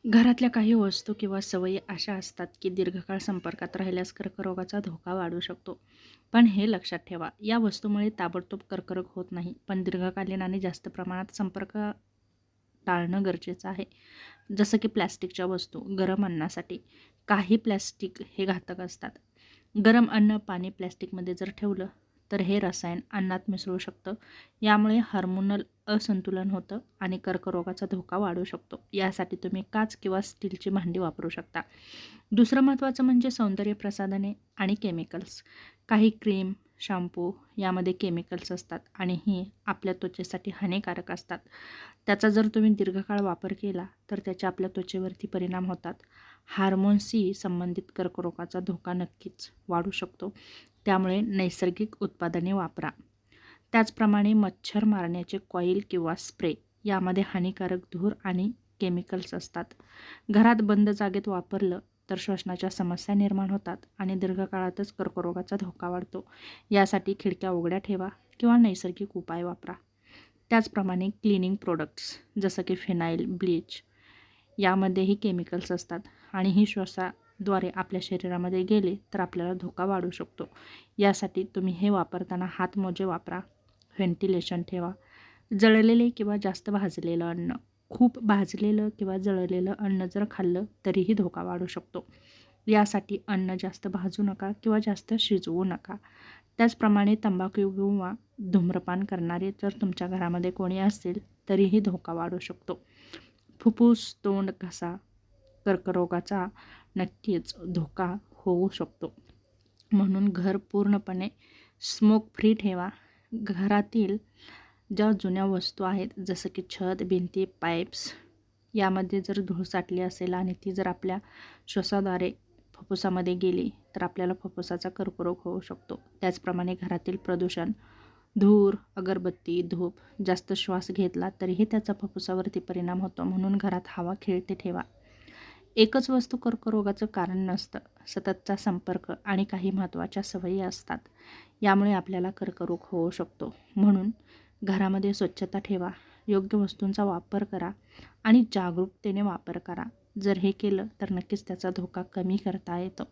घरातल्या काही वस्तू किंवा सवयी अशा असतात की दीर्घकाळ संपर्कात राहिल्यास कर्करोगाचा धोका वाढू शकतो. पण हे लक्षात ठेवा, या वस्तूमुळे ताबडतोब कर्करोग होत नाही, पण दीर्घकालीन आणि जास्त प्रमाणात संपर्क टाळणं गरजेचं आहे. जसं की प्लॅस्टिकच्या वस्तू गरम अन्नासाठी. काही प्लॅस्टिक हे घातक असतात. गरम अन्न पाणी प्लॅस्टिकमध्ये जर ठेवलं तर हे रसायन अन्नात मिसळू शकतं. यामुळे हार्मोनल असंतुलन होतं आणि कर्करोगाचा धोका वाढू शकतो. यासाठी तुम्ही काच किंवा स्टीलची भांडी वापरू शकता. दुसरं महत्त्वाचं म्हणजे सौंदर्य प्रसाधने आणि केमिकल्स. काही क्रीम, शॅम्पू यामध्ये केमिकल्स असतात आणि ही आपल्या त्वचेसाठी हानिकारक असतात. त्याचा जर तुम्ही दीर्घकाळ वापर केला तर त्याचे आपल्या त्वचेवरती परिणाम होतात. हार्मोन्सशी संबंधित कर्करोगाचा धोका नक्कीच वाढू शकतो. त्यामुळे नैसर्गिक उत्पादने वापरा. त्याचप्रमाणे मच्छर मारण्याचे कॉईल किंवा स्प्रे यामध्ये हानिकारक धूर आणि केमिकल्स असतात. घरात बंद जागेत वापरलं तर श्वसनाच्या समस्या निर्माण होतात आणि दीर्घकाळातच कर्करोगाचा धोका वाढतो. यासाठी खिडक्या उघड्या ठेवा किंवा नैसर्गिक उपाय वापरा. त्याचप्रमाणे क्लिनिंग प्रोडक्ट्स जसं की फिनाईल, ब्लीच यामध्येही केमिकल्स असतात आणि ही श्वासाद्वारे आपल्या शरीरामध्ये गेले तर आपल्याला धोका वाढू शकतो. यासाठी तुम्ही हे वापरताना हातमोजे वापरा, व्हेंटिलेशन ठेवा. जळलेले किंवा जास्त भाजलेलं अन्न, खूप भाजलेलं किंवा जळलेलं अन्न जर खाल्लं तरीही धोका वाढू शकतो. यासाठी अन्न जास्त भाजू नका किंवा जास्त शिजवू नका. त्याचप्रमाणे तंबाखू किंवा धूम्रपान करणारे जर तुमच्या घरामध्ये कोणी असेल तरीही धोका वाढू शकतो. फुफ्फुस, तोंड, घसा कर्करोगाचा नक्कीच धोका होऊ शकतो. म्हणून घर पूर्णपणे स्मोक फ्री ठेवा. घरातील ज्या जुन्या वस्तू आहेत जसं की छत, भिंती, पाईप्स यामध्ये जर धूळ साठली असेल आणि ती जर आपल्या श्वासाद्वारे फुफ्फुसामध्ये गेली तर आपल्याला फुफ्फुसाचा कर्करोग होऊ शकतो. त्याचप्रमाणे घरातील प्रदूषण, धूर, अगरबत्ती, धूप जास्त श्वास घेतला तरीही त्याचा फुफ्फुसावरती परिणाम होतो. म्हणून घरात हवा खेळती ठेवा. एकच वस्तू कर्करोगाचं कारण नसतं. सततचा संपर्क आणि काही महत्त्वाच्या सवयी असतात. यामुळे आपल्याला कर्करोग होऊ शकतो. म्हणून घरामध्ये स्वच्छता ठेवा, योग्य वस्तूंचा वापर करा आणि जागरूकतेने वापर करा. जर हे केलं तर नक्कीच त्याचा धोका कमी करता येतो.